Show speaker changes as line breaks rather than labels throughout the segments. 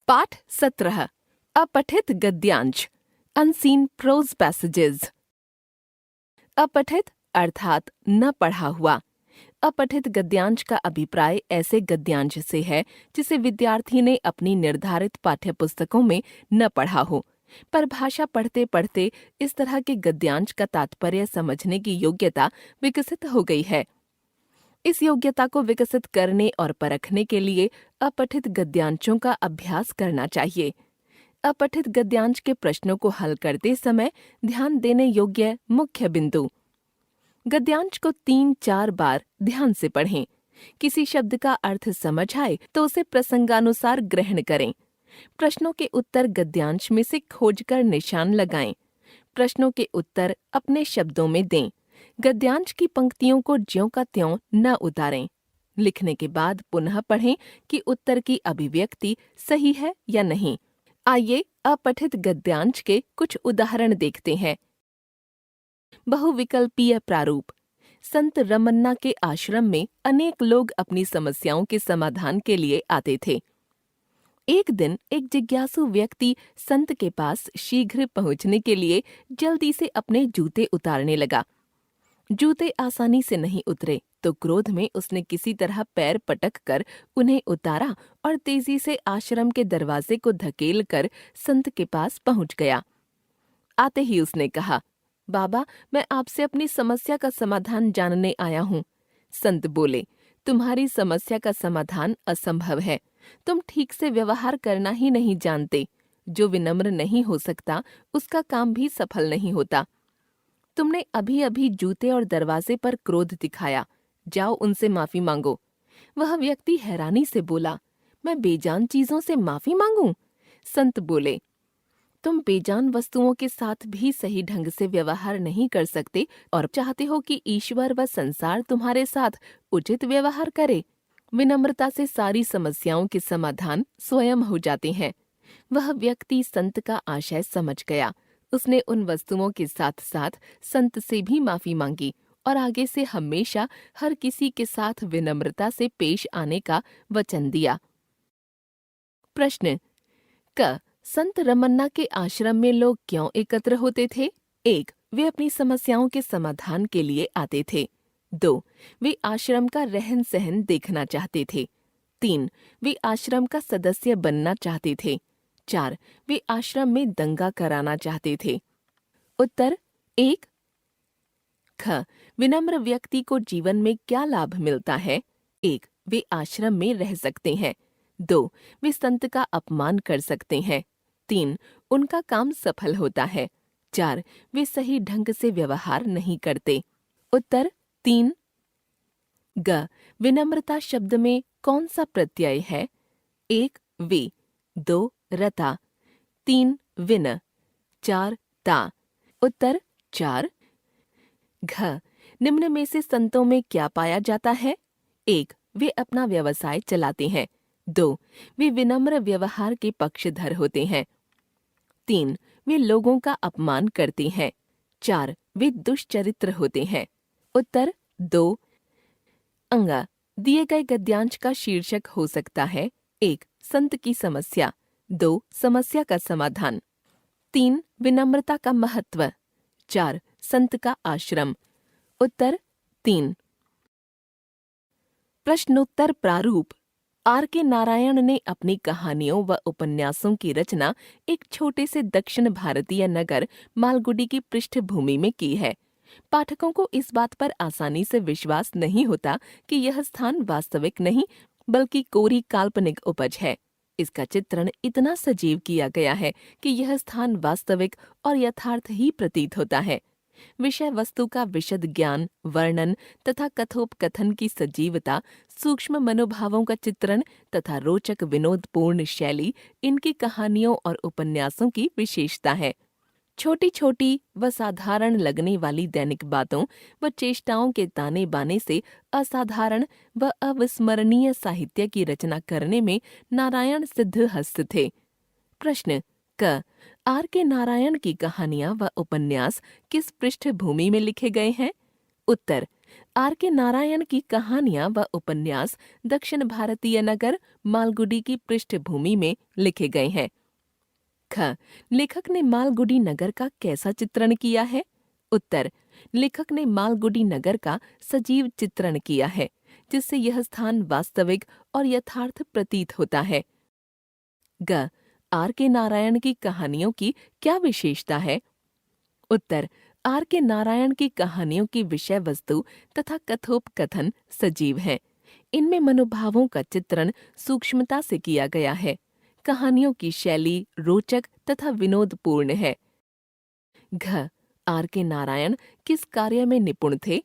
पाठ 17 अपठित गद्यांश unseen pros passages. अपठित अर्थात न पढ़ा हुआ। अपठित गद्यांश का अभिप्राय ऐसे गद्यांश से है जिसे विद्यार्थी ने अपनी निर्धारित पाठ्यपुस्तकों में न पढ़ा हो, पर भाषा पढ़ते पढ़ते इस तरह के गद्यांश का तात्पर्य समझने की योग्यता विकसित हो गई है। इस योग्यता को विकसित करने और परखने के लिए अपठित गद्यांशों का अभ्यास करना चाहिए। अपठित गद्यांश के प्रश्नों को हल करते समय ध्यान देने योग्य मुख्य बिंदु। गद्यांश को 3-4 बार ध्यान से पढ़ें। किसी शब्द का अर्थ समझ आए तो उसे प्रसंगानुसार ग्रहण करें। प्रश्नों के उत्तर गद्यांश में से खोजकर निशान लगाएं। प्रश्नों के उत्तर अपने शब्दों में दें। गद्यांश की पंक्तियों को ज्यों का त्यों न उतारें। लिखने के बाद पुनः पढ़ें कि उत्तर की अभिव्यक्ति सही है या नहीं। आइए अपठित गद्यांश के कुछ उदाहरण देखते हैं। बहुविकल्पीय प्रारूप। संत रमन्ना के आश्रम में अनेक लोग अपनी समस्याओं के समाधान के लिए आते थे। एक दिन एक जिज्ञासु व्यक्ति संत के पास शीघ्र पहुंचने के लिए जल्दी से अपने जूते उतारने लगा। जूते आसानी से नहीं उतरे तो क्रोध में उसने किसी तरह पैर पटक कर उन्हें उतारा और तेजी से आश्रम के दरवाजे को धकेल कर संत के पास पहुंच गया। आते ही उसने कहा, बाबा, मैं आपसे अपनी समस्या का समाधान जानने आया हूँ। संत बोले, तुम्हारी समस्या का समाधान असंभव है। तुम ठीक से व्यवहार करना ही नहीं जानते। जो विनम्र नहीं हो सकता उसका काम भी सफल नहीं होता। तुमने अभी अभी जूते और दरवाजे पर क्रोध दिखाया। जाओ उनसे माफी मांगो। वह व्यक्ति हैरानी से बोला, मैं बेजान चीजों से माफी मांगूं? संत बोले, तुम बेजान वस्तुओं के साथ भी सही ढंग से व्यवहार नहीं कर सकते और चाहते हो कि ईश्वर व संसार तुम्हारे साथ उचित व्यवहार करे। विनम्रता से सारी समस्याओं के समाधान स्वयं हो जाते हैं। वह व्यक्ति संत का आशय समझ गया। उसने उन वस्तुओं के साथ साथ संत से भी माफी मांगी और आगे से हमेशा हर किसी के साथ विनम्रता से पेश आने का वचन दिया। प्रश्न क संत रमन्ना के आश्रम में लोग क्यों एकत्र होते थे? 1. वे अपनी समस्याओं के समाधान के लिए आते थे। 2. वे आश्रम का रहन सहन देखना चाहते थे। 3. वे आश्रम का सदस्य बनना चाहते थे। 4. वे आश्रम में दंगा कराना चाहते थे। उत्तर 1. ख. विनम्र व्यक्ति को जीवन में क्या लाभ मिलता है? 1. वे आश्रम में रह सकते हैं। 2. वे संत का अपमान कर सकते हैं। 3. उनका काम सफल होता है। 4. वे सही ढंग से व्यवहार नहीं करते। उत्तर 3. ग. विनम्रता शब्द में कौन सा प्रत्यय है? 1. वे, 2. रता, 3. विन, 4. ता। उत्तर 4. घ. निम्न में से संतों में क्या पाया जाता है? 1. वे अपना व्यवसाय चलाते हैं। 2. वे विनम्र व्यवहार के पक्षधर होते हैं। 3. वे लोगों का अपमान करते हैं। 4. वे दुष्चरित्र होते हैं। उत्तर 2. अंगा. दिए गए गद्यांश का शीर्षक हो सकता है 1. संत की समस्या, 2. समस्या का समाधान, 3. विनम्रता का महत्व, 4. संत का आश्रम। उत्तर 3. प्रश्नोत्तर प्रारूप। R.K. नारायण ने अपनी कहानियों व उपन्यासों की रचना एक छोटे से दक्षिण भारतीय नगर मालगुडी की पृष्ठभूमि में की है। पाठकों को इस बात पर आसानी से विश्वास नहीं होता कि यह स्थान वास्तविक नहीं बल्कि कोरी काल्पनिक उपज है। इसका चित्रण इतना सजीव किया गया है कि यह स्थान वास्तविक और यथार्थ ही प्रतीत होता है। विषय वस्तु का विशद ज्ञान, वर्णन तथा कथोपकथन की सजीवता, सूक्ष्म मनोभावों का चित्रण तथा रोचक विनोदपूर्ण शैली इनकी कहानियों और उपन्यासों की विशेषता है। छोटी छोटी व साधारण लगने वाली दैनिक बातों व चेष्टाओं के ताने बाने से असाधारण व अविस्मरणीय साहित्य की रचना करने में नारायण सिद्धहस्त थे। प्रश्न क. R.K. नारायण की कहानियां व उपन्यास किस पृष्ठभूमि में लिखे गए हैं? उत्तर R.K. नारायण की कहानियां व उपन्यास दक्षिण भारतीय नगर मालगुडी की पृष्ठभूमि में लिखे गए हैं। ख, लेखक ने मालगुडी नगर का कैसा चित्रण किया है? उत्तर, लेखक ने मालगुडी नगर का सजीव चित्रण किया है, जिससे यह स्थान वास्तविक और यथार्थ प्रतीत होता है। ग, आर के नारायण की कहानियों की क्या विशेषता है? उत्तर, आर के नारायण की कहानियों की विषय वस्तु तथा कथोपकथन सजीव हैं। इनमें मनोभावों का चित्रण सूक्ष्मता से किया गया है। कहानियों की शैली रोचक तथा विनोदपूर्ण है। घ, आर के नारायण किस कार्य में निपुण थे?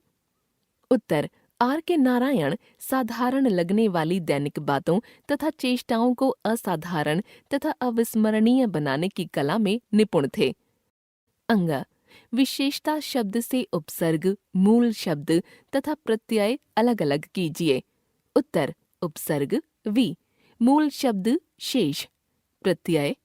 उत्तर, आर के नारायण साधारण लगने वाली दैनिक बातों तथा चेष्टाओं को असाधारण तथा अविस्मरणीय बनाने की कला में निपुण थे। अंग, विशेषता शब्द से उपसर्ग, मूल शब्द तथा प्रत्यय अलग अलग कीजिए। उत्तर, उपसर्ग वी, मूल शब्द शेष, प्रत्यय